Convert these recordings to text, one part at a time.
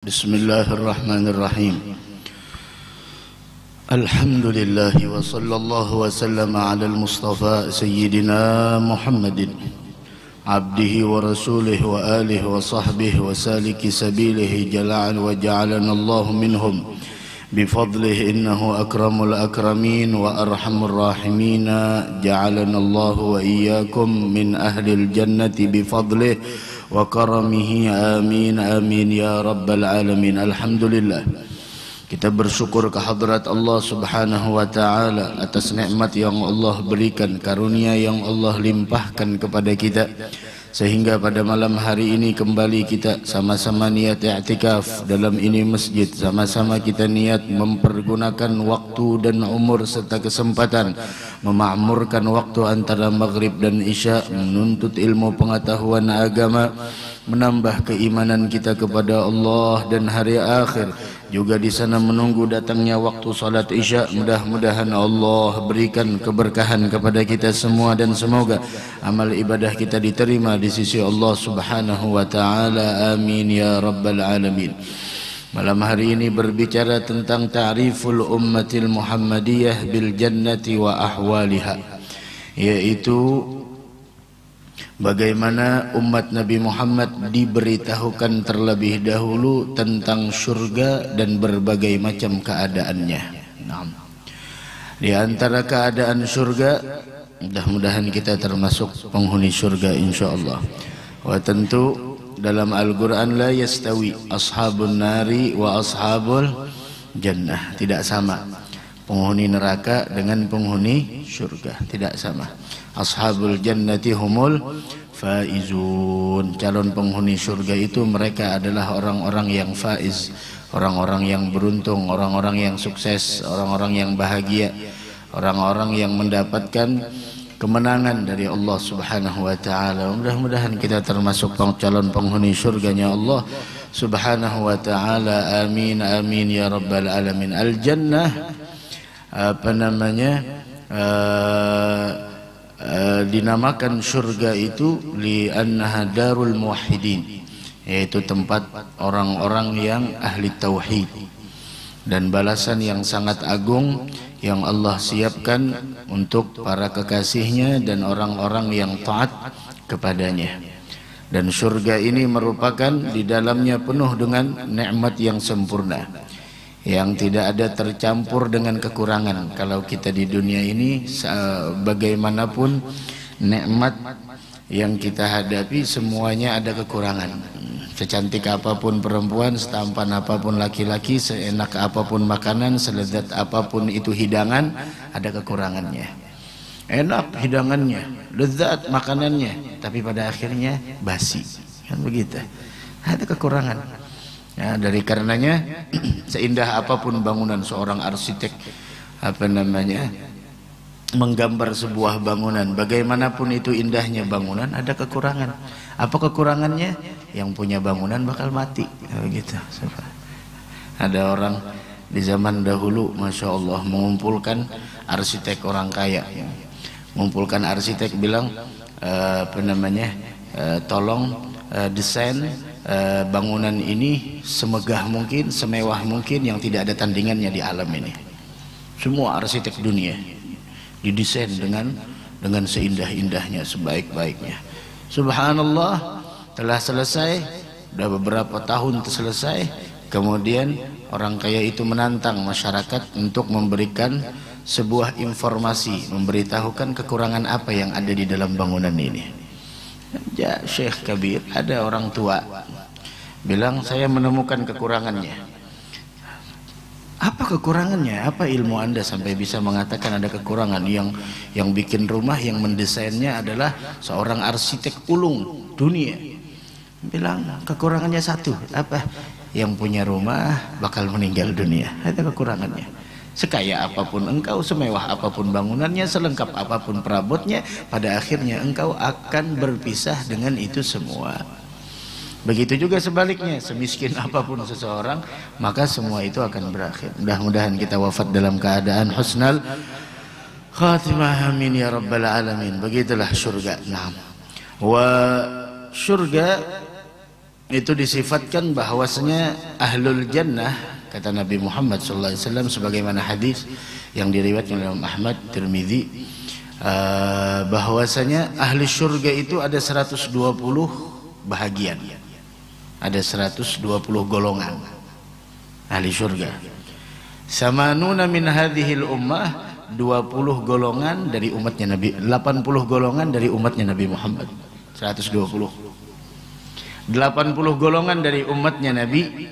Bismillahirrahmanirrahim. Alhamdulillah wa sallallahu wa sallama ala al-Mustafa Sayyidina Muhammadin abdihi wa rasulihi wa alihi wa sahbihi wa saliki sabilihi jala'an wa ja'alana Allahu minhum bifadlihi innahu akramul akramin wa arhamur rahimina ja'alana Allahu wa iyyakum min ahlil jannati bifadlihi wa karamihi amin amin ya rabbal alamin. Alhamdulillah, kita bersyukur kehadrat Allah subhanahu wa ta'ala atas nikmat yang Allah berikan, karunia yang Allah limpahkan kepada kita, sehingga pada malam hari ini kembali kita sama-sama niat i'tikaf dalam ini masjid, sama-sama kita niat mempergunakan waktu dan umur serta kesempatan memakmurkan waktu antara maghrib dan isya, menuntut ilmu pengetahuan agama, menambah keimanan kita kepada Allah dan hari akhir, juga di sana menunggu datangnya waktu salat isya. Mudah-mudahan Allah berikan keberkahan kepada kita semua dan semoga amal ibadah kita diterima di sisi Allah subhanahu wa ta'ala, amin ya rabbal alamin. Malam hari ini berbicara tentang ta'riful ummatil Muhammadiyah bil jannati wa ahwaliha, yaitu bagaimana umat Nabi Muhammad diberitahukan terlebih dahulu tentang surga dan berbagai macam keadaannya. Nah, di antara keadaan surga, mudah-mudahan kita termasuk penghuni surga insyaallah. Wa tentu dalam Al-Quran la yastawi ashabun nari wa ashabul jannah, tidak sama penghuni neraka dengan penghuni surga, tidak sama. Ashabul jannati humul faizun, calon penghuni surga itu mereka adalah orang-orang yang faiz, orang-orang yang beruntung, orang-orang yang sukses, orang-orang yang bahagia, orang-orang yang mendapatkan kemenangan dari Allah subhanahu wa ta'ala. Mudah-mudahan kita termasuk calon penghuni surganya Allah subhanahu wa ta'ala, amin amin ya rabbal alamin. Al-jannah dinamakan surga itu li'annaha darul muwahhidin, yaitu tempat orang-orang yang ahli tauhid, dan balasan yang sangat agung yang Allah siapkan untuk para kekasihnya dan orang-orang yang taat kepadanya. Dan surga ini merupakan di dalamnya penuh dengan nikmat yang sempurna, yang tidak ada tercampur dengan kekurangan. Kalau kita di dunia ini bagaimanapun nikmat yang kita hadapi semuanya ada kekurangan. Secantik apapun perempuan, setampan apapun laki-laki, seenak apapun makanan, selezat apapun itu hidangan, ada kekurangannya. Enak hidangannya, lezat makanannya, tapi pada akhirnya basi, kan begitu. Ada kekurangan. Ya, dari karenanya seindah apapun bangunan seorang arsitek menggambar sebuah bangunan, bagaimanapun itu indahnya bangunan, ada kekurangan. Apa kekurangannya? Yang punya bangunan bakal mati, gitu. Ada orang di zaman dahulu, masya Allah, mengumpulkan arsitek orang kaya, mengumpulkan arsitek, bilang tolong desain bangunan ini semegah mungkin, semewah mungkin, yang tidak ada tandingannya di alam ini. Semua arsitek dunia didesain dengan seindah-indahnya, sebaik-baiknya. Subhanallah, telah selesai, sudah beberapa tahun selesai, kemudian orang kaya itu menantang masyarakat untuk memberikan sebuah informasi, memberitahukan kekurangan apa yang ada di dalam bangunan ini. Ya, Syekh Kabir, ada orang tua bilang, saya menemukan kekurangannya. Apa kekurangannya? Apa ilmu Anda sampai bisa mengatakan ada kekurangan? Yang bikin rumah, yang mendesainnya adalah seorang arsitek ulung dunia. Bilang kekurangannya satu, apa? Yang punya rumah bakal meninggal dunia. Ada kekurangannya. Sekaya apapun engkau, semewah apapun bangunannya, selengkap apapun perabotnya, pada akhirnya engkau akan berpisah dengan itu semua. Begitu juga sebaliknya, semiskin apapun seseorang, maka semua itu akan berakhir. Mudah-mudahan kita wafat dalam keadaan husnal khatimah, amin ya rabbal alamin. Begitulah surga. Nah, wa surga itu disifatkan bahwasanya ahlul jannah, kata Nabi Muhammad SAW sebagaimana hadis yang diriwayatkan oleh Imam Ahmad, Tirmidzi, bahwasanya ahli surga itu ada 120 bahagian, ada 120 golongan ahli surga. Samanuna min hadhil ummah, 20 golongan dari umatnya Nabi, 80 golongan dari umatnya Nabi Muhammad. 120, 80 golongan dari umatnya Nabi,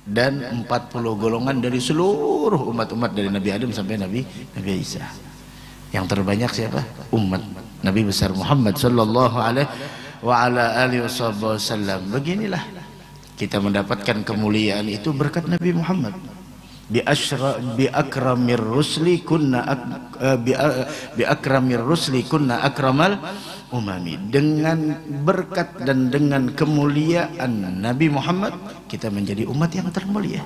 dan 40 golongan dari seluruh umat-umat dari Nabi Adam sampai Nabi Isa. Yang terbanyak siapa? Umat Nabi besar Muhammad sallallahu alaihi wa ala alihi wasallam. Beginilah kita mendapatkan kemuliaan itu berkat Nabi Muhammad. Bi akramir rusli kunna akramal umami. Dengan berkat dan dengan kemuliaan Nabi Muhammad, kita menjadi umat yang termulia.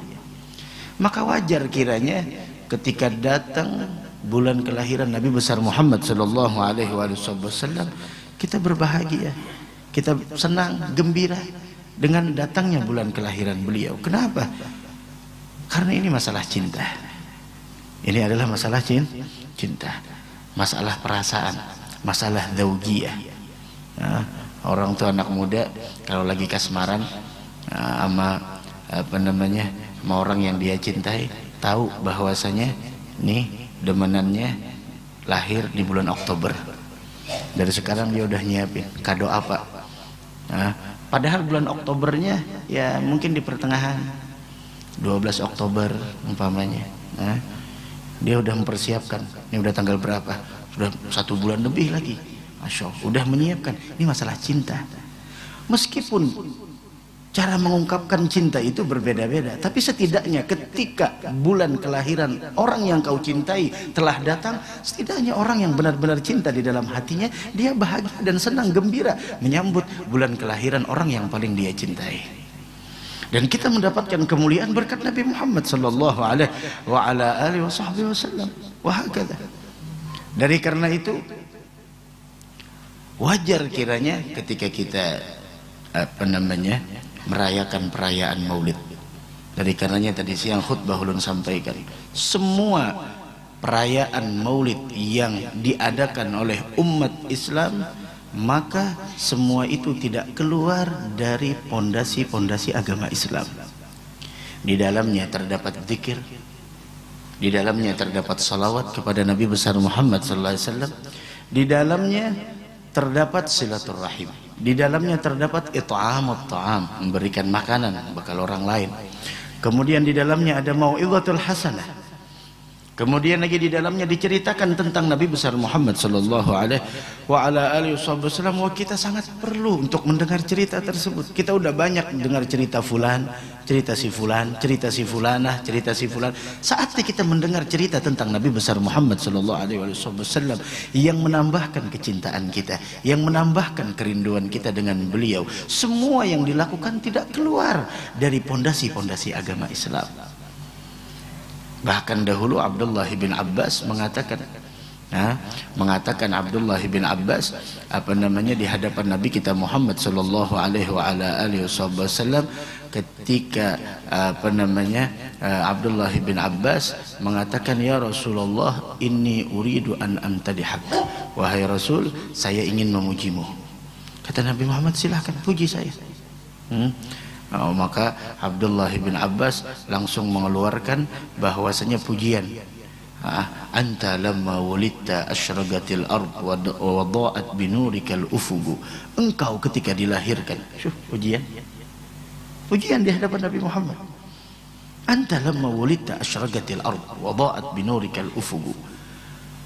Maka wajar kiranya ketika datang bulan kelahiran Nabi besar Muhammad sallallahu alaihi wasallam, kita berbahagia, kita senang, gembira dengan datangnya bulan kelahiran beliau. Kenapa? Karena ini masalah cinta. Ini adalah masalah cinta, masalah perasaan, masalah zaujiyah. Nah, orang tua anak muda kalau lagi kasmaran sama sama orang yang dia cintai, tahu bahwasanya nih demenannya lahir di bulan Oktober. Dari sekarang dia udah nyiapin kado apa. Nah, padahal bulan Oktobernya ya mungkin di pertengahan, 12 Oktober umpamanya. Nah, dia udah mempersiapkan. Ini udah tanggal berapa? Sudah 1 bulan lebih lagi. Masya Allah, udah menyiapkan. Ini masalah cinta. Meskipun cara mengungkapkan cinta itu berbeda-beda, tapi setidaknya ketika bulan kelahiran orang yang kau cintai telah datang, setidaknya orang yang benar-benar cinta di dalam hatinya, dia bahagia dan senang gembira menyambut bulan kelahiran orang yang paling dia cintai. Dan kita mendapatkan kemuliaan berkat Nabi Muhammad sallallahu alaihi wa ala alihi wasallam. Wahakadha. Dari karena itu wajar kiranya ketika kita merayakan perayaan Maulid. Dari karenanya tadi siang khutbah ulun sampaikan, semua perayaan Maulid yang diadakan oleh umat Islam, maka semua itu tidak keluar dari pondasi-pondasi agama Islam. Di dalamnya terdapat zikir, di dalamnya terdapat salawat kepada Nabi besar Muhammad sallallahu alaihi wasallam, di dalamnya terdapat silaturahim, di dalamnya terdapat it'amut ta'am, memberikan makanan bekal orang lain. Kemudian di dalamnya ada mau'izatul hasanah. Kemudian lagi di dalamnya diceritakan tentang Nabi besar Muhammad sallallahu alaihi wa ala alihi wasallam. Wah, kita sangat perlu untuk mendengar cerita tersebut. Kita udah banyak mendengar cerita fulan, cerita si fulan, cerita si fulanah, cerita si fulan. Saatnya kita mendengar cerita tentang Nabi besar Muhammad sallallahu alaihi wasallam yang menambahkan kecintaan kita, yang menambahkan kerinduan kita dengan beliau. Semua yang dilakukan tidak keluar dari pondasi-pondasi agama Islam. Bahkan dahulu Abdullah bin Abbas mengatakan, Abdullah bin Abbas di hadapan Nabi kita Muhammad sallallahu alaihi wa ala alihi wasallam, ketika Abdullah bin Abbas mengatakan, ya Rasulullah, inni uridu an amtadihak. Wahai Rasul, saya ingin memujimu. Kata Nabi Muhammad, silahkan puji saya. Maka Abdullah bin Abbas langsung mengeluarkan bahwasanya pujian, anta lamma wulidta asyragatil ard wa wada'at binurikal ufugu. Engkau ketika dilahirkan, pujian di hadapan Nabi Muhammad. Anta lamma wulidta asyragatil ard wa wada'at binurikal ufugu.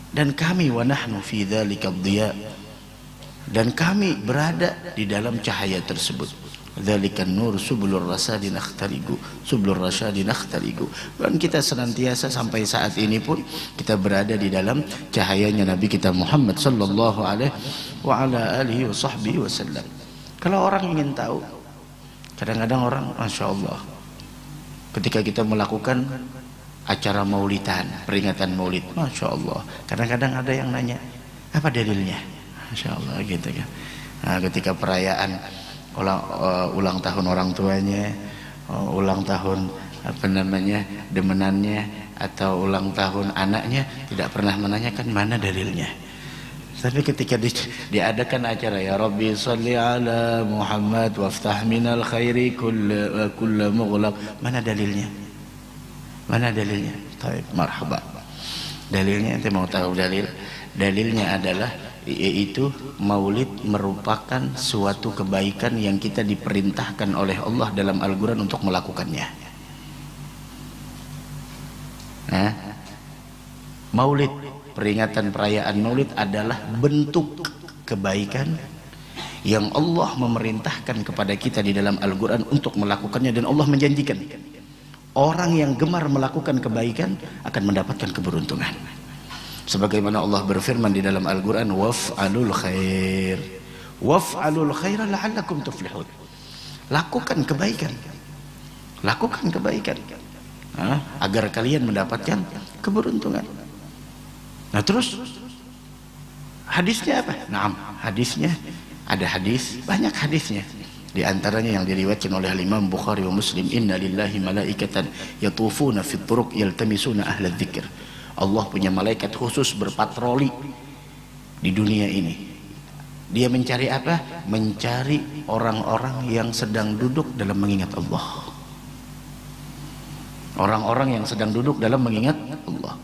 Dan kami wa nahnu fi dzalikad dhiya, dan kami berada di dalam cahaya tersebut. Dzalikan nur subulur rasyadi nakhtaligu, subulur rasyadi nakhtaligu. Dan kita senantiasa sampai saat ini pun kita berada di dalam cahayanya Nabi kita Muhammad sallallahu alaihi wa ala alihi wa sahbihi wasallam. Kalau orang ingin tahu, kadang-kadang orang, masya Allah, ketika kita melakukan acara maulidan, peringatan maulid, masya Allah, kadang-kadang ada yang nanya, apa dalilnya? Masya Allah, gitu kan. Nah, ketika perayaan ulang tahun orang tuanya, ulang tahun apa namanya demenannya, atau ulang tahun anaknya, tidak pernah menanyakan mana dalilnya. Tapi ketika diadakan acara, ya Rabbi salli ala Muhammad waftah minal khairi kulla mughlaq, mana dalilnya? Mana dalilnya? Baik, marhaba. Dalilnya, ente mau tahu dalil? Dalilnya adalah yaitu maulid merupakan suatu kebaikan yang kita diperintahkan oleh Allah dalam Al-Quran untuk melakukannya. Maulid, peringatan perayaan maulid adalah bentuk kebaikan yang Allah memerintahkan kepada kita di dalam Al-Quran untuk melakukannya, dan Allah menjanjikan orang yang gemar melakukan kebaikan akan mendapatkan keberuntungan. Sebagaimana Allah berfirman di dalam Al-Quran, waf'alul khair la'allakum tuflihun. Lakukan kebaikan, lakukan kebaikan agar kalian mendapatkan keberuntungan. Nah terus hadisnya apa? Naam, hadisnya ada hadis, banyak hadisnya. Di antaranya yang diriwayatkan oleh Imam Bukhari wa Muslim, inna lillahi malaikatan yatufuna fit turuq yaltamisuna ahla dzikr. Allah punya malaikat khusus berpatroli di dunia ini. Dia mencari apa? Mencari orang-orang yang sedang duduk dalam mengingat Allah. Orang-orang yang sedang duduk dalam mengingat Allah.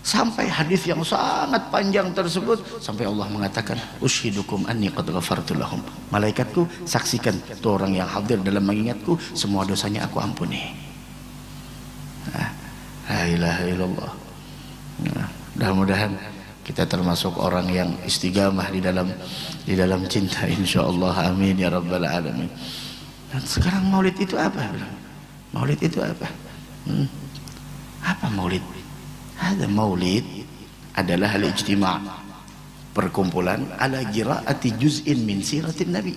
Sampai hadis yang sangat panjang tersebut, sampai Allah mengatakan, ushidukum anni qad ghafartu lahum. Malaikatku saksikan tuh orang yang hadir dalam mengingatku, semua dosanya aku ampuni. La ilaha illallah. Mudah-mudahan kita termasuk orang yang istiqamah di dalam cinta, insyaallah. Amin ya rabbal alamin. Dan sekarang maulid itu apa? Maulid itu apa? Apa maulid? Ada maulid adalah al-ijtima', perkumpulan ala qiraati juz'in min siratin nabi,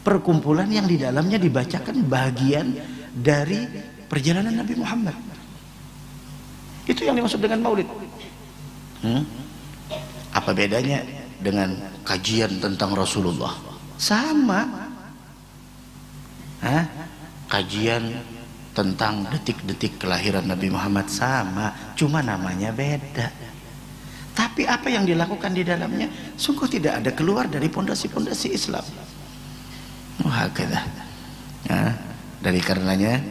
perkumpulan yang di dalamnya dibacakan bagian dari perjalanan Nabi Muhammad. Itu yang dimaksud dengan maulid. Apa bedanya dengan kajian tentang Rasulullah? Sama. Kajian tentang detik-detik kelahiran Nabi Muhammad sama, cuma namanya beda. Tapi apa yang dilakukan di dalamnya sungguh tidak ada keluar dari pondasi-pondasi Islam. Wahakala. Dari karenanya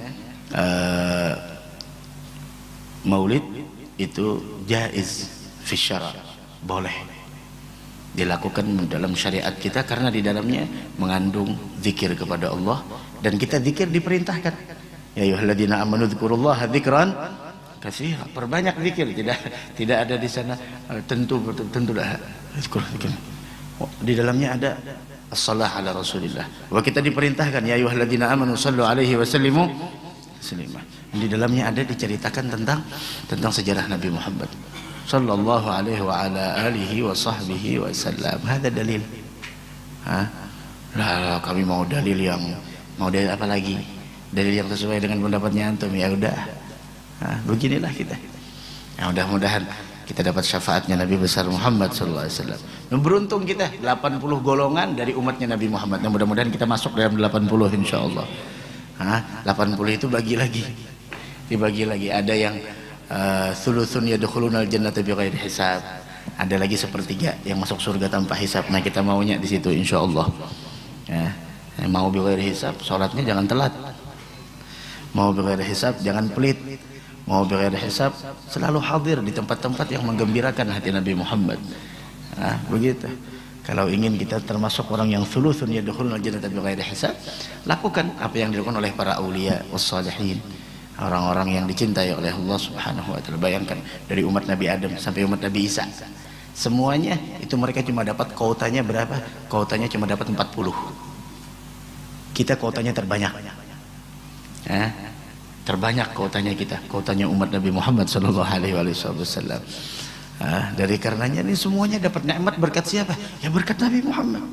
maulid itu jaiz fi syara', boleh dilakukan dalam syariat kita karena di dalamnya mengandung zikir kepada Allah, dan kita zikir diperintahkan. Ya ayyuhalladzina amanu dzkurullaha dzikran katsira. Perbanyak zikir, tidak ada di sana tentu dah zikir. Di dalamnya ada as-shalah ala Rasulillah. Wa kita diperintahkan ya ayyuhalladzina amanu shallu alaihi wa sallimu taslima. Di dalamnya ada diceritakan tentang sejarah Nabi Muhammad sallallahu alaihi wa ala alihi wa sahbihi wa sallam. Ada dalil. Lah kami mau dalil apa lagi? Dalil yang sesuai dengan pendapatnya antum, ya udah. Beginilah kita. Ya, mudah-mudahan kita dapat syafaatnya Nabi besar Muhammad sallallahu alaihi wasallam. Beruntung kita 80 golongan dari umatnya Nabi Muhammad. Nah, mudah-mudahan kita masuk dalam 80 insyaallah. 80 itu bagi lagi. Dibagi lagi, ada yang thuluthun yadkhulunal jannata bighairi hisab. Ada lagi sepertiga yang masuk surga tanpa hisab. Nah, kita maunya di situ insyaallah. Mau bighairi hisab, salatnya jangan telat. Mau bighairi hisab, jangan pelit. Mau bighairi hisab, selalu hadir di tempat-tempat yang menggembirakan hati Nabi Muhammad. Begitu. Kalau ingin kita termasuk orang yang thuluthun yadkhulunal jannata bighairi hisab, lakukan apa yang dilakukan oleh para aulia wassalihin, orang-orang yang dicintai oleh Allah Subhanahu wa taala. Bayangkan dari umat Nabi Adam sampai umat Nabi Isa, semuanya itu mereka cuma dapat kuotanya berapa? Kuotanya cuma dapat 40. Kita kuotanya terbanyak. Terbanyak kuotanya kita, kuotanya umat Nabi Muhammad sallallahu alaihi wasallam. Dari karenanya ini semuanya dapat nikmat berkat siapa? Ya berkat Nabi Muhammad.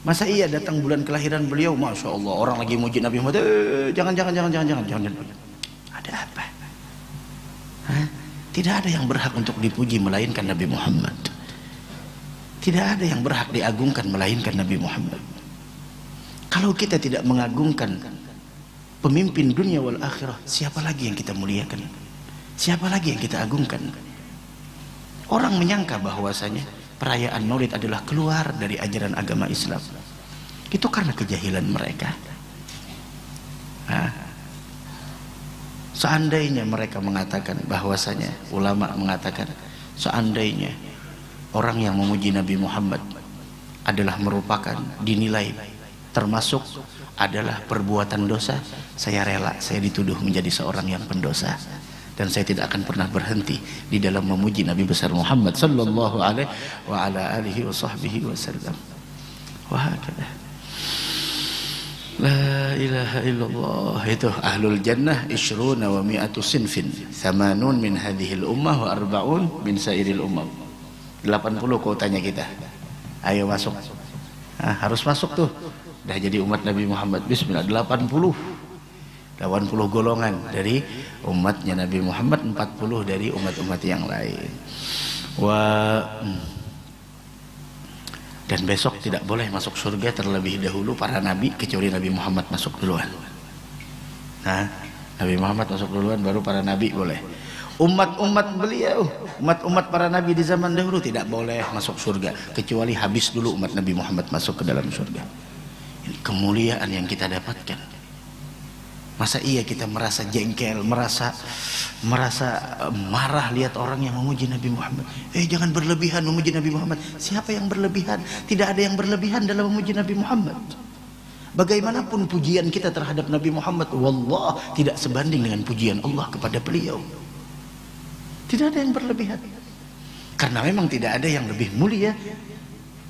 Masa iya datang bulan kelahiran beliau, masya Allah, orang lagi muji Nabi Muhammad, jangan. Ada apa? Tidak ada yang berhak untuk dipuji melainkan Nabi Muhammad. Tidak ada yang berhak diagungkan melainkan Nabi Muhammad. Kalau kita tidak mengagungkan pemimpin dunia wal akhirah, siapa lagi yang kita muliakan? Siapa lagi yang kita agungkan? Orang menyangka bahwasanya perayaan Maulid adalah keluar dari ajaran agama Islam. Itu karena kejahilan mereka. Seandainya mereka mengatakan bahwasanya, ulama mengatakan, seandainya orang yang memuji Nabi Muhammad adalah merupakan dinilai termasuk adalah perbuatan dosa, saya rela saya dituduh menjadi seorang yang pendosa, dan saya tidak akan pernah berhenti di dalam memuji Nabi besar Muhammad sallallahu alaihi wa ala alihi wa sahbihi wasallam. Wahakala la ilaha illallah. Itu ahlul jannah ishruna wa mi'atu sinfin, thamanun min hadhil ummah wa arba'un min sairil ummah. 80 kuotanya kita, ayo masuk. Harus masuk tuh, dah jadi umat Nabi Muhammad. Bismillah. 80 golongan dari umatnya Nabi Muhammad, 40 dari umat-umat yang lain. Dan besok tidak boleh masuk surga terlebih dahulu para nabi, kecuali Nabi Muhammad masuk duluan. Nabi Muhammad masuk duluan, baru para nabi boleh. Umat-umat beliau, umat-umat para nabi di zaman dahulu tidak boleh masuk surga, kecuali habis dulu umat Nabi Muhammad masuk ke dalam surga. Ini kemuliaan yang kita dapatkan. Masa iya kita merasa jengkel, merasa marah lihat orang yang memuji Nabi Muhammad? Jangan berlebihan memuji Nabi Muhammad. Siapa yang berlebihan? Tidak ada yang berlebihan dalam memuji Nabi Muhammad. Bagaimanapun pujian kita terhadap Nabi Muhammad, wallah tidak sebanding dengan pujian Allah kepada beliau. Tidak ada yang berlebihan. Karena memang tidak ada yang lebih mulia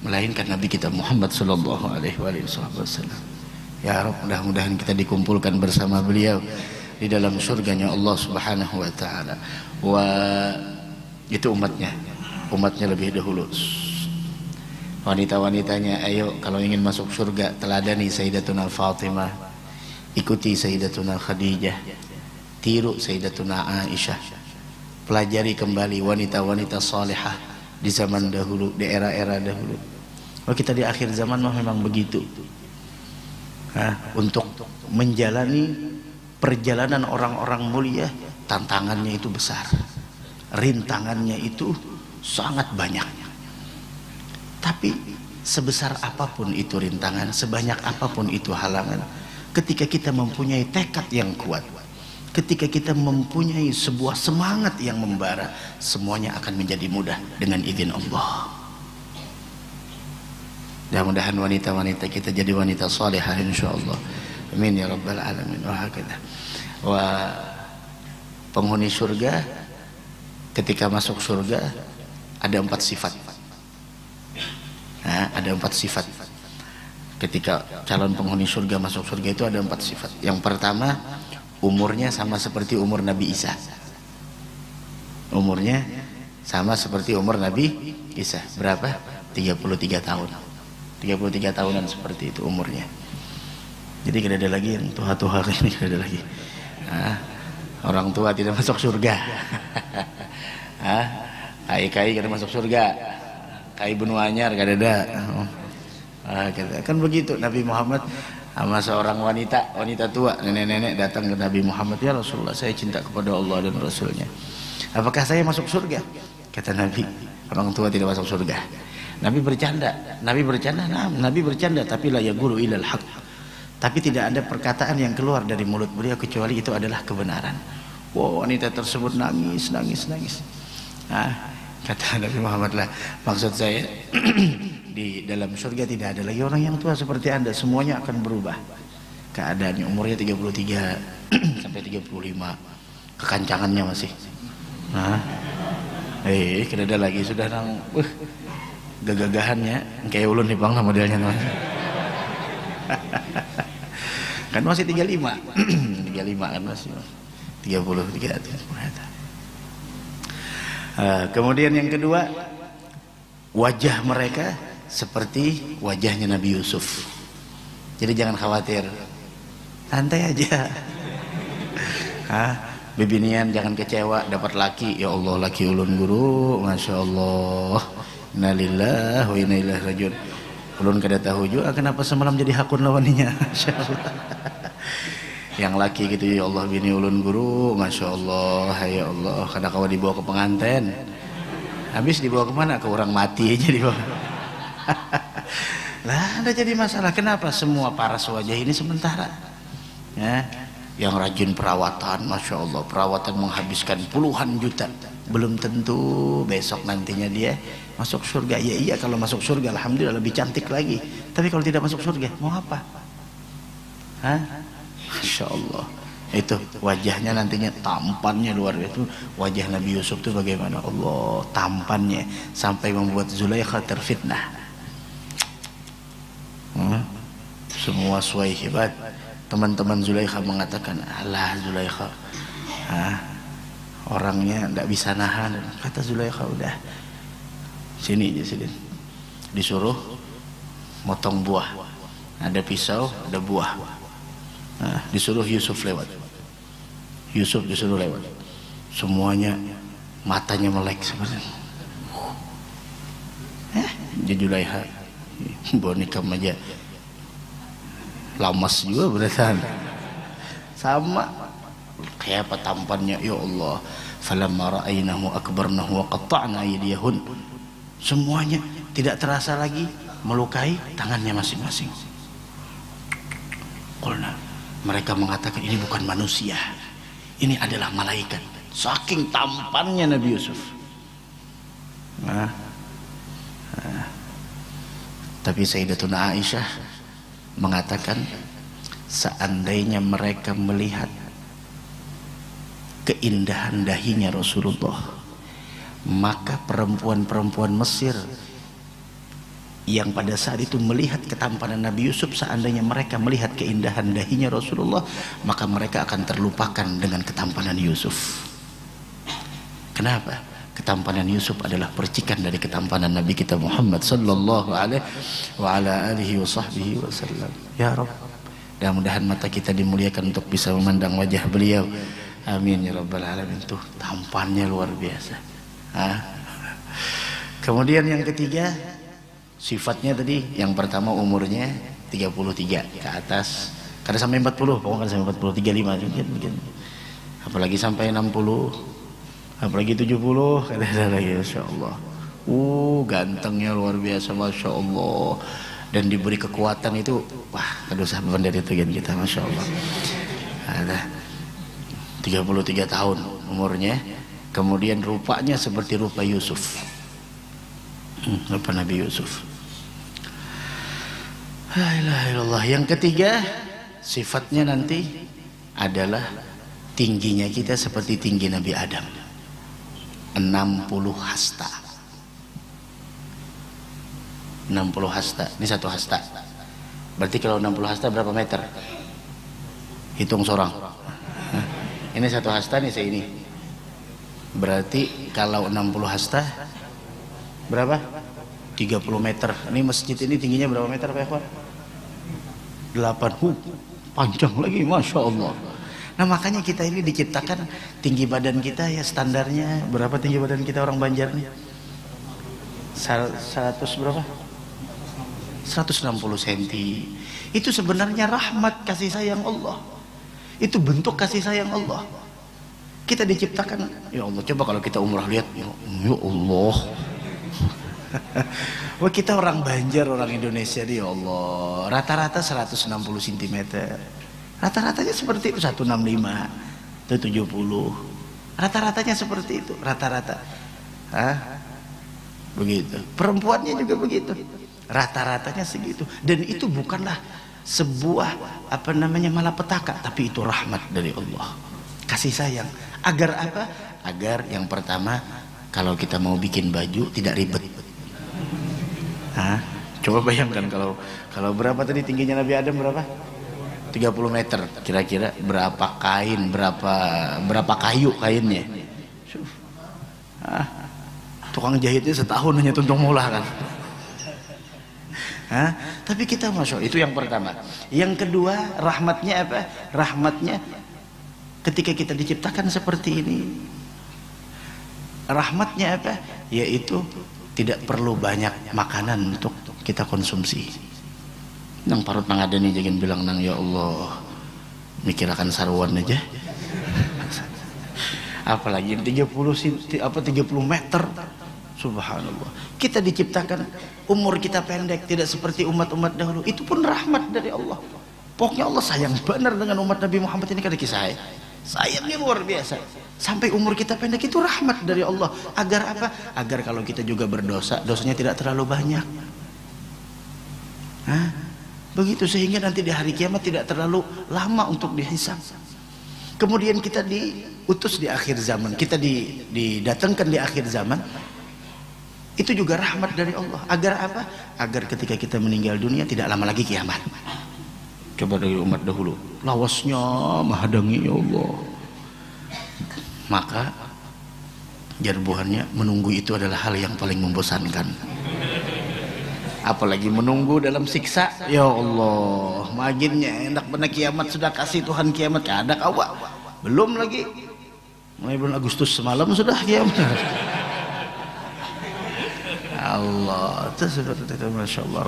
melainkan Nabi kita Muhammad sallallahu alaihi wasallam. Ya Rabb, mudah-mudahan kita dikumpulkan bersama beliau di dalam surganya Allah Subhanahu wa taala. Itu umatnya lebih dahulu. Wanita-wanitanya, ayo kalau ingin masuk surga teladani Sayyidatuna Fatimah, ikuti Sayyidatuna Khadijah, tiru Sayyidatuna Aisyah. Pelajari kembali wanita-wanita salihah di zaman dahulu, di era-era dahulu. Kita di akhir zaman memang begitu. Untuk menjalani perjalanan orang-orang mulia, tantangannya itu besar, rintangannya itu sangat banyak. Tapi sebesar apapun itu rintangan, sebanyak apapun itu halangan, ketika kita mempunyai tekad yang kuat, ketika kita mempunyai sebuah semangat yang membara, semuanya akan menjadi mudah dengan izin Allah. Mudah-mudahan wanita-wanita kita jadi wanita salihah insyaallah. Amin ya rabbal alamin. Penghuni surga ketika masuk surga ada 4 sifat. Ada 4 sifat. Ketika calon penghuni surga masuk surga itu ada 4 sifat. Yang pertama, umurnya sama seperti umur Nabi Isa. Umurnya sama seperti umur Nabi Isa. Berapa? 33 tahun. 33 tahunan seperti itu umurnya. Jadi tidak ada lagi yang tua-tua ini, tidak ada lagi. Orang tua tidak masuk surga. Kai kada masuk surga. Kai benua anyar kada ada. Kan begitu Nabi Muhammad sama seorang wanita tua, nenek-nenek datang ke Nabi Muhammad, ya Rasulullah, saya cinta kepada Allah dan Rasulnya. Apakah saya masuk surga? Kata Nabi, orang tua tidak masuk surga. Nabi bercanda, tapi la yaqulu ilal haq. Tapi tidak ada perkataan yang keluar dari mulut beliau kecuali itu adalah kebenaran. Wanita tersebut nangis. Kata Nabi Muhammad, lah maksud saya di dalam surga tidak ada lagi orang yang tua seperti Anda, semuanya akan berubah keadaannya. Umurnya 33 sampai 35, kekancangannya masih. Tidak ada lagi, sudah nang gagagahannya kayak ulun nih bang modelnya teman. Kan masih 35 kan masih 33. Kemudian yang kedua, wajah mereka seperti wajahnya Nabi Yusuf. Jadi jangan khawatir, santai aja. Bibinian jangan kecewa dapat laki, ya Allah laki ulun guru, masya Allah. Innalillahi wa inna ilaihi rajiun. Ulun kada tahu juga kenapa semalam jadi hakun lawaninya. Yang laki gitu, ya Allah bini ulun guru, masya Allah, ya Allah, kada kawa dibawa ke pengantin. Habis dibawa kemana? Ke orang mati aja dibawa. Lah ada jadi masalah. Kenapa semua paras wajah ini sementara? Ya, yang rajin perawatan, masya Allah, perawatan menghabiskan puluhan juta, belum tentu besok nantinya dia masuk surga. Ya iya, kalau masuk surga alhamdulillah lebih cantik lagi. Tapi kalau tidak masuk surga mau apa? Hah? Masya Allah. Itu wajahnya nantinya, tampannya luar biasa. Wajah Nabi Yusuf itu bagaimana? Allah, tampannya sampai membuat Zulaikha terfitnah. Semua suai hebat. Teman-teman Zulaikha mengatakan, alah Zulaikha, orangnya tidak bisa nahan. Kata Zulaikha, udah sini aja sini. Disuruh motong buah, ada pisau, ada buah. Disuruh Yusuf lewat. Yusuf disuruh lewat. Semuanya matanya melek sebenarnya. Zulaikha boneka aja lamas juga beneran. Sama kayak apa tampannya, ya Allah. Falamma ra'aynahu akbarnahu wa qatta'na aydiyahun. Semuanya tidak terasa lagi melukai tangannya masing-masing. Qulna, mereka mengatakan ini bukan manusia, ini adalah malaikat. Saking tampannya Nabi Yusuf. Tapi Sayyidatuna Aisyah mengatakan, seandainya mereka melihat keindahan dahinya Rasulullah, maka perempuan-perempuan Mesir yang pada saat itu melihat ketampanan Nabi Yusuf, seandainya mereka melihat keindahan dahinya Rasulullah, maka mereka akan terlupakan dengan ketampanan Yusuf. Kenapa? Ketampanan Yusuf adalah percikan dari ketampanan Nabi kita Muhammad sallallahu alaihi wa ala alihi wa sahbihi wasallam. Ya Rabb, mudah-mudahan mata kita dimuliakan untuk bisa memandang wajah beliau. Amin ya rabbal alamin. Tuh tampannya luar biasa. Kemudian yang ketiga, sifatnya tadi, yang pertama umurnya 33 ke atas, kada sampai 40, pokoknya kada sampai 40, 35 mungkin. Apalagi sampai 60, apalagi 70, kada ada lagi, Masya Allah. Gantengnya luar biasa, Masya Allah. Dan diberi kekuatan itu, wah, kada usah beban dari itu kita, Masya Allah. Ada 33 tahun umurnya. Kemudian rupanya seperti rupa Yusuf, rupa Nabi Yusuf. La ilaha illallah. Yang ketiga, sifatnya nanti adalah tingginya kita seperti tinggi Nabi Adam, 60 hasta. 60 hasta, ini satu hasta. Berarti kalau 60 hasta berapa meter? Hitung sorang. Ini satu hasta nih, saya ini. Berarti kalau 60 hasta berapa? 30 meter. Ini masjid ini tingginya berapa meter Pak Ikhwan? 8. Panjang lagi, Masya Allah. Nah makanya kita ini diciptakan tinggi badan kita ya standarnya berapa tinggi badan kita orang Banjar nih? 100 berapa? 160 cm. Itu sebenarnya rahmat kasih sayang Allah. Itu bentuk kasih sayang Allah. Kita diciptakan, ya Allah, coba kalau kita umrah lihat, ya Allah. Wah, kita orang Banjar, orang Indonesia nih, ya Allah. Rata-rata 160 cm. Rata-ratanya seperti itu, 165, 170. Rata-ratanya seperti itu, rata-rata. Begitu. Perempuannya juga begitu. Rata-ratanya segitu. Dan itu bukanlah sebuah malapetaka, tapi itu rahmat dari Allah. Kasih sayang. Agar apa? Agar yang pertama, kalau kita mau bikin baju tidak ribet. Coba bayangkan kalau berapa tadi tingginya Nabi Adam berapa? 30 meter. Kira-kira berapa kain, berapa kayu kainnya? Tukang jahitnya setahun hanya tuntung mula kan. Tapi kita Masya Allah, itu yang pertama. Yang kedua, rahmatnya apa? Rahmatnya ketika kita diciptakan seperti ini, rahmatnya apa? Yaitu tidak perlu banyak makanan untuk kita konsumsi. Nang parut nang ada nih jangan bilang nang ya Allah mikirakan sarwan aja. Apalagi 30 meter. Subhanallah. Kita diciptakan umur kita pendek, tidak seperti umat-umat dahulu. Itu pun rahmat dari Allah. Pokoknya Allah sayang benar dengan umat Nabi Muhammad ini, kada kisah. Sayangnya luar biasa. Sampai umur kita pendek itu rahmat dari Allah. Agar apa? Agar kalau kita juga berdosa, dosanya tidak terlalu banyak. Hah? Begitu, sehingga nanti di hari kiamat tidak terlalu lama untuk dihisab. Kemudian kita diutus di akhir zaman, kita didatangkan di akhir zaman. Itu juga rahmat dari Allah. Agar apa? Agar ketika kita meninggal dunia tidak lama lagi kiamat. Coba dari umat dahulu, lawasnya mahadangi ya Allah. Maka jarbuhannya menunggu itu adalah hal yang paling membosankan. Apalagi menunggu dalam siksa, ya Allah, maginnya enak benar kiamat sudah kasih Tuhan kiamat ada kawa. Belum lagi mulai bulan Agustus semalam sudah kiamat. Allah, itu seperti itu, masya Allah,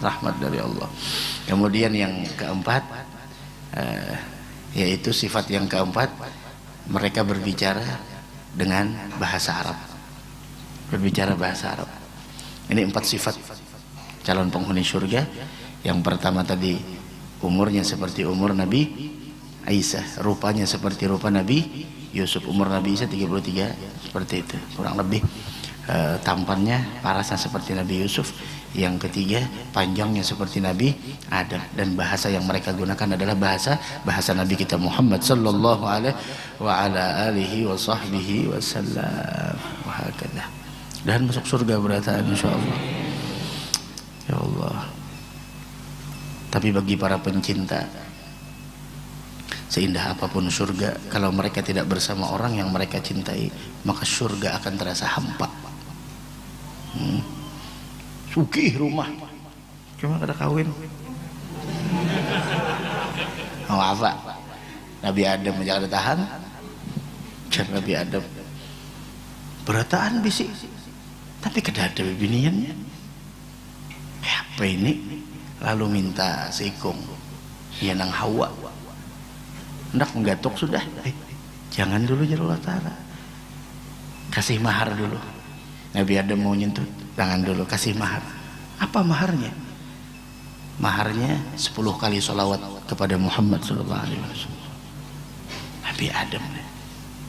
rahmat dari Allah. Kemudian yang keempat, yaitu sifat yang keempat, mereka berbicara dengan bahasa Arab. Berbicara bahasa Arab. Ini 4 sifat calon penghuni surga. Yang pertama tadi, umurnya seperti umur Nabi Isa, rupanya seperti rupa Nabi Yusuf. Umur Nabi Isa 33, seperti itu kurang lebih. Tampannya, parasnya seperti Nabi Yusuf. Yang ketiga, panjangnya seperti Nabi Adam. Dan bahasa yang mereka gunakan adalah bahasa Nabi kita Muhammad sallallahu alaihi wa ala alihi wa sahbihi wasallam. Wahakadzah. Dan masuk surga berataan insyaallah. Ya Allah. Tapi bagi para pencinta, seindah apapun surga, kalau mereka tidak bersama orang yang mereka cintai, maka surga akan terasa hampa. Sugih rumah, cuma kada kawin. Oh apa? Nabi Adam aja kada tahan. Jar Nabi Adam berataan bisi, tapi kada ada biniannya. Apa ini? Lalu minta seikung, ya nang Hawa. Hendak menggatok sudah. Jangan dulu ya Allah Ta'ala. Kasih mahar dulu. Nabi Adam mau nyentuh, tangan dulu, kasih mahar. Apa maharnya? Maharnya 10 kali sholawat kepada Muhammad sallallahu alaihi wasallam. Nabi Adam,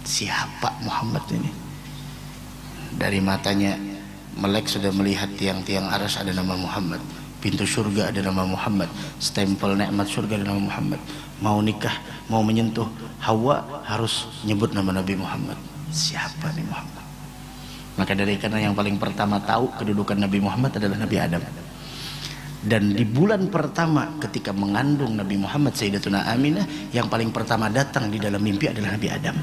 siapa Muhammad ini? Dari matanya melek sudah melihat tiang-tiang arsy ada nama Muhammad. Pintu surga ada nama Muhammad. Stempel nikmat surga ada nama Muhammad. Mau nikah, mau menyentuh Hawa harus nyebut nama Nabi Muhammad. Siapa nih Muhammad? Maka dari karena yang paling pertama tahu kedudukan Nabi Muhammad adalah Nabi Adam. Dan di bulan pertama ketika mengandung Nabi Muhammad, Sayyidatuna Aminah, yang paling pertama datang di dalam mimpi adalah Nabi Adam.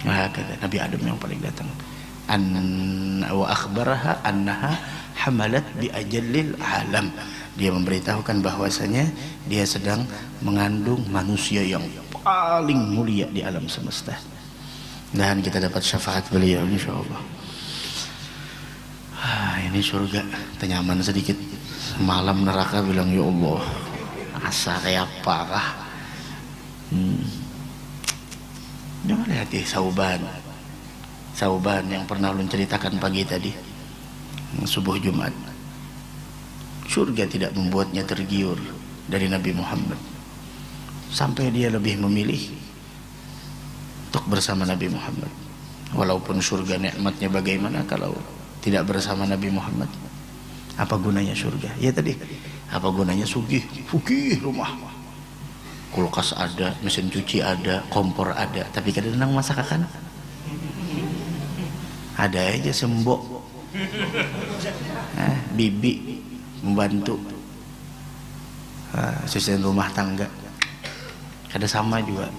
Maka Nabi Adam yang paling datang. Wa akhbaraha annaha hamalat bi ajallil alam. Dia memberitahukan bahwasanya dia sedang mengandung manusia yang paling mulia di alam semesta. Dan kita dapat syafaat beliau insyaallah. Ini surga tenyaman sedikit. Malam neraka bilang ya Allah, asa kayak apa kah? Jangan lihat Sauban yang pernah ulun ceritakan pagi tadi, subuh Jumat. Surga tidak membuatnya tergiur dari Nabi Muhammad, sampai dia lebih memilih untuk bersama Nabi Muhammad. Walaupun surga nikmatnya bagaimana kalau tidak bersama Nabi Muhammad? Apa gunanya surga? Ya tadi, apa gunanya sugih rumah, kulkas ada, mesin cuci ada, kompor ada, tapi kadang-kadang masakan ada aja sembok, bibi membantu, asisten rumah tangga, kada sama juga.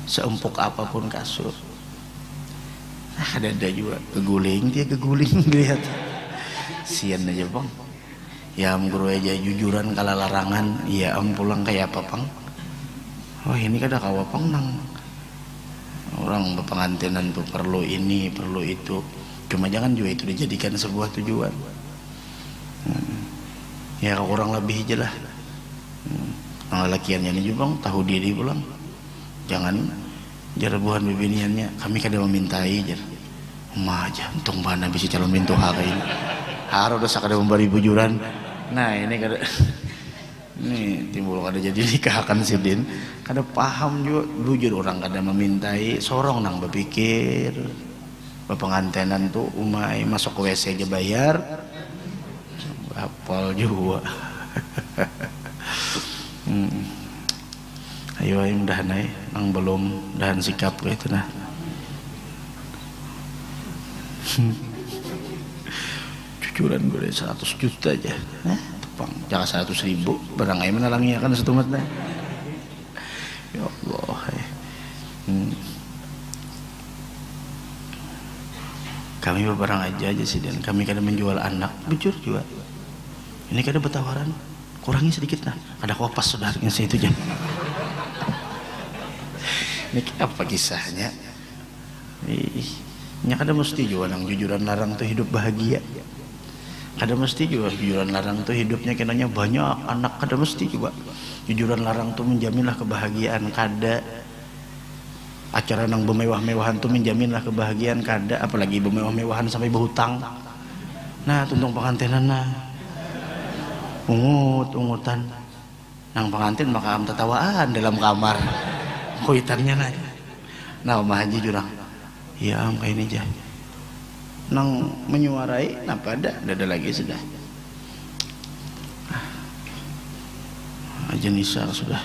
Seempuk apapun kasur, ada juga keguling lihat. Sian aja bang, ya guru aja jujuran kala larangan, ya pulang kayak apa bang? Oh ini kada kawa pang nang orang pengantinan tuh perlu ini perlu itu, cuma jangan juga itu dijadikan sebuah tujuan. Ya kurang lebih aja lah. Nah lakiannya ini juga tahu diri pulang. Jangan jarabuhan bibiniannya. Kami kadang memintai jar. Mah aja untung bana bisa calon mintu hak ini. Haro udah sakada memberi bujuran. Nah ini kada ini timbul kada jadi nikahkan sidin. Kada paham juga bujur orang kada memintai sorong nang berpikir. Pengantenan tuh umai masuk ke WC aja bayar. Hafal juga. Ayo mudahan ay nang belum dahan sikap itu nah. Cucuran gue 100 juta aja. Nah, tepang jangan 100.000 barang ay menalangi akan setumat nah. Ya Allah. Kami berbarang aja sih dan kami kadang menjual anak bujur juga. Ini kadang bertawaran kurangi sedikit nah. Ada kopas saudaranya situ aja. Ini apa kisahnya? Nya kadang mesti juga nang jujuran larang tuh hidup bahagia. Kadang mesti juga jujuran larang tuh hidupnya kenanya banyak anak. Kadang mesti juga jujuran larang tuh menjaminlah kebahagiaan. Kada acara nang bermewah-mewahan tuh menjaminlah kebahagiaan. Kada apalagi bermewah-mewahan sampai berhutang. Nah tuntung pengantinan nah ungutan nang pengantin maka am tertawaan dalam kamar kuitannya nah mah haji jurang ya am kayak ini jah nang menyuarai napa ada lagi sudah aja nisar sudah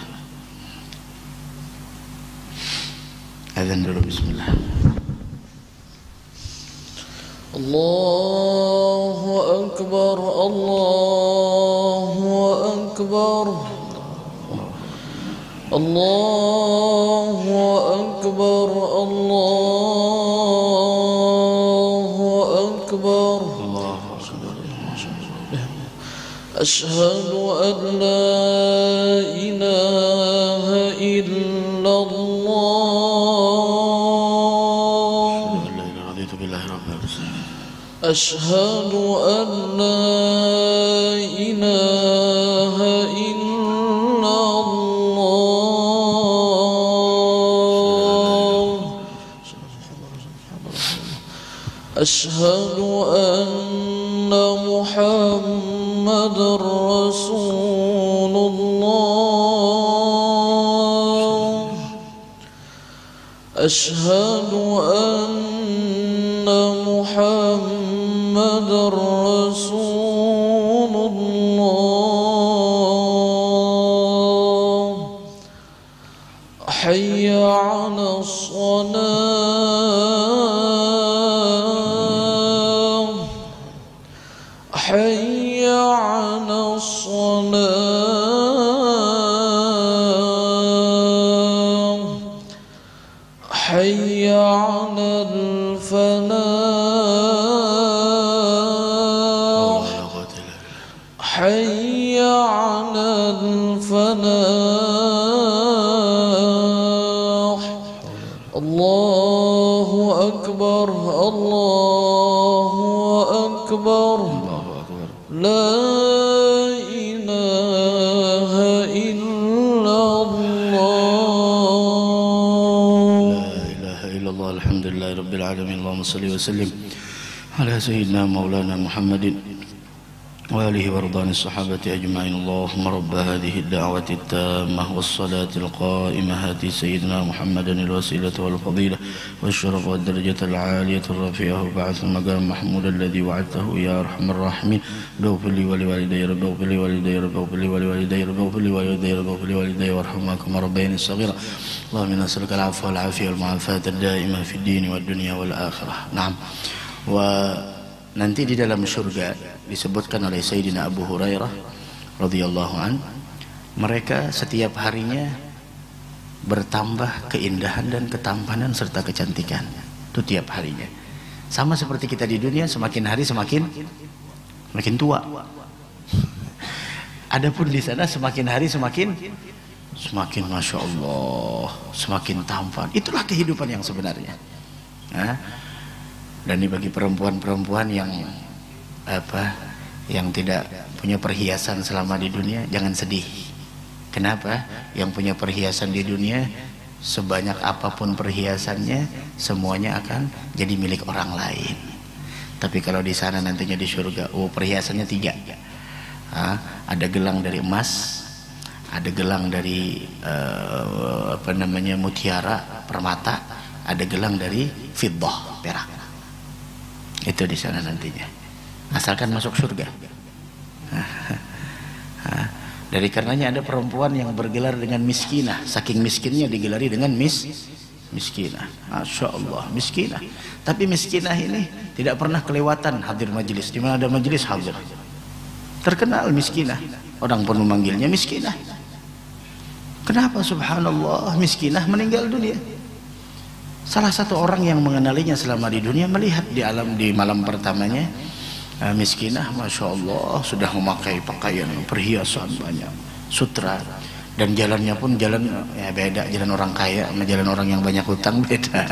azan dulu bismillah. Allahu Akbar, Allahu Akbar, Allahu Akbar, Allahu Akbar. Ashhadu an la ilaha illallah. أشهد أن لا إله إلا الله أشهد أن محمد رسول الله أشهد أن محمد رسول الله حي على الصلاة حي على الصلاة حي على الفلاح حي على الفلاح الله أكبر الله أكبر لا إله إلا الله لا إله إلا الله الحمد لله رب العالمين اللهم صل وسلم على سيدنا مولانا محمد وآله ورضوان الصحابة أجمعين اللهم رب هذه الدعوة التامة والصلاة القائمة هاتي سيدنا محمدا الوسيلة والفضيلة والشرف والدرجة العالية الرفيعة وبعث المقام محمود الذي وعدته يا أرحم الراحمين اغفر لي ولوالدي رب اغفر لي ولوالدي رب اغفر لي ولوالدي رب اغفر لي ولوالدي رب اغفر لي ولوالدي وارحمهما كما ربياني صغيرا اللهم إنا نسألك العفو والعافية والمعافاة الدائمة في الدين والدنيا والآخرة. نعم. Nanti di dalam surga disebutkan oleh Sayyidina Abu Hurairah radhiyallahu an, mereka setiap harinya bertambah keindahan dan ketampanan serta kecantikan. Itu tiap harinya. Sama seperti kita di dunia, semakin hari semakin tua. Adapun di sana semakin hari semakin masya Allah, semakin tampan. Itulah kehidupan yang sebenarnya. Dan ini bagi perempuan-perempuan yang yang tidak punya perhiasan selama di dunia jangan sedih. Kenapa? Yang punya perhiasan di dunia, sebanyak apapun perhiasannya, semuanya akan jadi milik orang lain. Tapi kalau di sana nantinya di surga, perhiasannya 3. Ada gelang dari emas, ada gelang dari mutiara, permata, ada gelang dari fiddah, perak. Itu di sana nantinya. Asalkan masuk surga. Dari karenanya ada perempuan yang bergelar dengan miskinah, saking miskinnya digelari dengan miskinah. Masya Allah, miskinah. Tapi miskinah ini tidak pernah kelewatan hadir majelis. Di mana ada majelis hadir. Terkenal miskinah. Orang pun memanggilnya miskinah. Kenapa? Subhanallah, miskinah meninggal dunia. Salah satu orang yang mengenalinya selama di dunia melihat di malam pertamanya, miskinah, masya Allah, sudah memakai pakaian perhiasan banyak, sutra, dan jalannya pun jalan ya beda, jalan orang kaya sama jalan orang yang banyak hutang beda.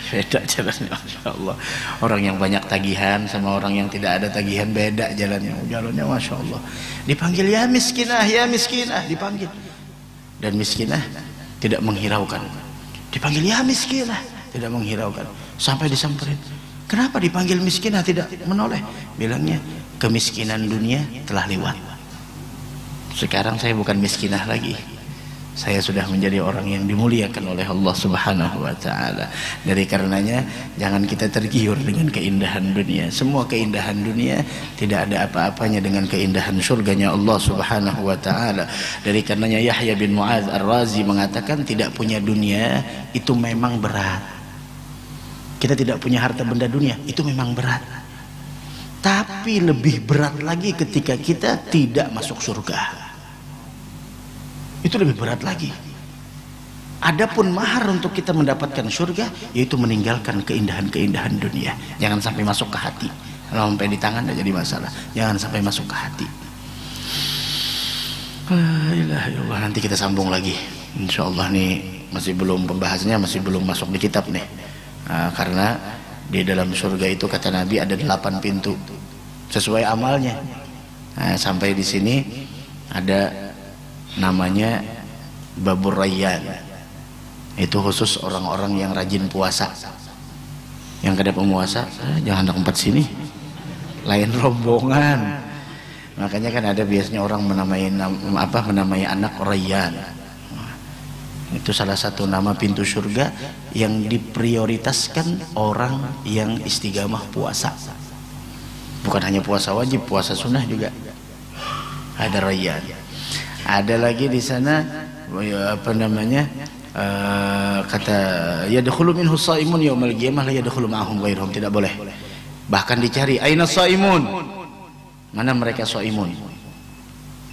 Beda jalannya, masya Allah. Orang yang banyak tagihan sama orang yang tidak ada tagihan beda jalannya, masya Allah. Dipanggil ya miskinah, dipanggil, dan miskinah tidak menghiraukan. Dipanggil ya miskinah, tidak menghiraukan, sampai disamperin. Kenapa dipanggil miskinah tidak menoleh? Bilangnya kemiskinan dunia telah lewat. Sekarang saya bukan miskinah lagi. Saya sudah menjadi orang yang dimuliakan oleh Allah Subhanahu wa taala. Dari karenanya jangan kita tergiur dengan keindahan dunia. Semua keindahan dunia tidak ada apa-apanya dengan keindahan surganya Allah Subhanahu wa taala. Dari karenanya Yahya bin Mu'adz Ar-Razi mengatakan tidak punya dunia itu memang berat. Kita tidak punya harta benda dunia itu memang berat. Tapi lebih berat lagi ketika kita tidak masuk surga. Itu lebih berat lagi. Adapun mahar untuk kita mendapatkan surga yaitu meninggalkan keindahan-keindahan dunia. Jangan sampai masuk ke hati. Kalau sampai di tangan tidak jadi masalah. Jangan sampai masuk ke hati. La ilaha illallah. Nanti kita sambung lagi. Insyaallah nih masih belum pembahasannya, masih belum masuk di kitab nih. Karena di dalam surga itu kata Nabi ada 8 pintu sesuai amalnya. Sampai di sini ada namanya Babur Rayyan. Itu khusus orang-orang yang rajin puasa. Yang kada penguasa jangan ada tempat sini, lain rombongan. Makanya kan ada biasanya orang menamai anak Rayyan. Itu salah satu nama pintu surga yang diprioritaskan orang yang istiqamah puasa. Bukan hanya puasa wajib, puasa sunnah juga. Ada Rayyan. Ada lagi di sana kata yadkhulu minhu shaimun yaumal qiyamah la yadkhulu ma'ahum ghairuhum, tidak boleh. Bahkan dicari aina shaimun, mana mereka shaimun,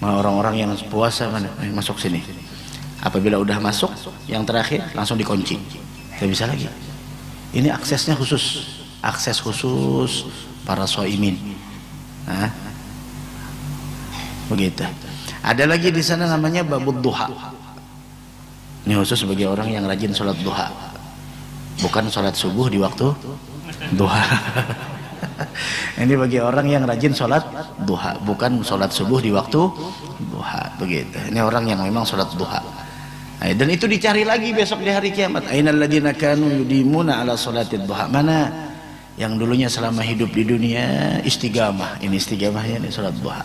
mana orang-orang yang puasa, mana masuk sini. Apabila udah masuk yang terakhir langsung dikunci, tidak bisa lagi. Ini aksesnya khusus, akses khusus para shaimin. Begitu. Ada lagi di sana namanya babud duha. Ini khusus bagi orang yang rajin sholat duha. Bukan sholat subuh di waktu duha. Ini bagi orang yang rajin sholat duha, bukan sholat subuh di waktu duha. Begitu. Ini orang yang memang sholat duha. Dan itu dicari lagi besok di hari kiamat. Ainal ladzina kanu yudimuna ala sholatid duha. Mana yang dulunya selama hidup di dunia istiqamah. Ini istiqamahnya ini sholat duha.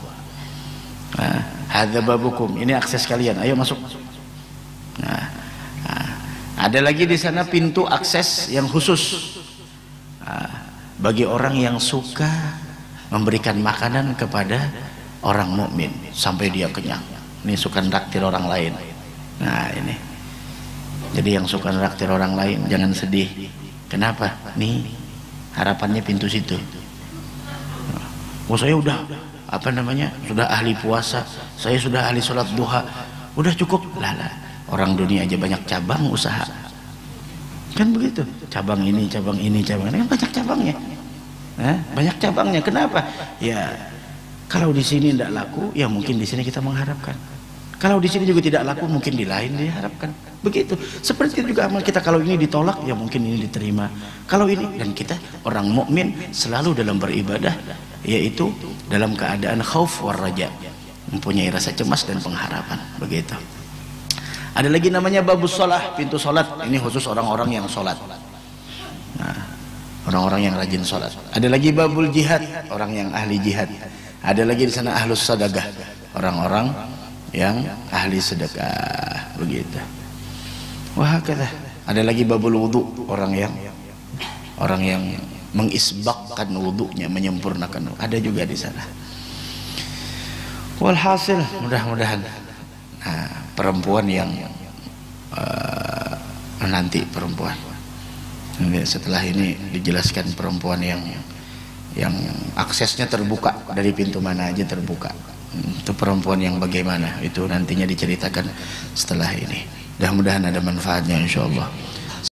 Hadza babukum, ini akses kalian, ayo masuk. Ada lagi di sana pintu akses yang khusus bagi orang yang suka memberikan makanan kepada orang mukmin sampai dia kenyang. Ini suka nraktir orang lain. Nah ini, jadi yang suka nraktir orang lain jangan sedih. Kenapa? Nih harapannya pintu situ. Saya udah sudah ahli puasa, saya sudah ahli sholat duha, udah cukup. Lala, orang dunia aja banyak cabang usaha, kan begitu, cabang ini kan banyak cabangnya. Banyak cabangnya. Kenapa? Ya kalau di sini tidak laku, ya mungkin di sini kita mengharapkan. Kalau di sini juga tidak laku, mungkin di lain diharapkan. Begitu. Seperti itu juga amal kita, kalau ini ditolak, ya mungkin ini diterima. Kalau ini, dan kita orang mukmin selalu dalam beribadah yaitu dalam keadaan khauf war raja, mempunyai rasa cemas dan pengharapan, begitu. Ada lagi namanya babus shalah, pintu salat. Ini khusus orang-orang yang salat. Nah, orang-orang yang rajin salat. Ada lagi babul jihad, orang yang ahli jihad. Ada lagi di sana ahlus sadaqah, orang-orang yang ahli sedekah, begitu. Wah, kata. Ada lagi babul wudu, orang yang mengisbakkan wudunya, menyempurnakan. Ada juga di sana. Walhasil, mudah-mudahan perempuan yang nanti perempuan. Setelah ini dijelaskan perempuan yang aksesnya terbuka, dari pintu mana aja terbuka. Itu perempuan yang bagaimana, itu nantinya diceritakan setelah ini. Mudah-mudahan ada manfaatnya insyaallah.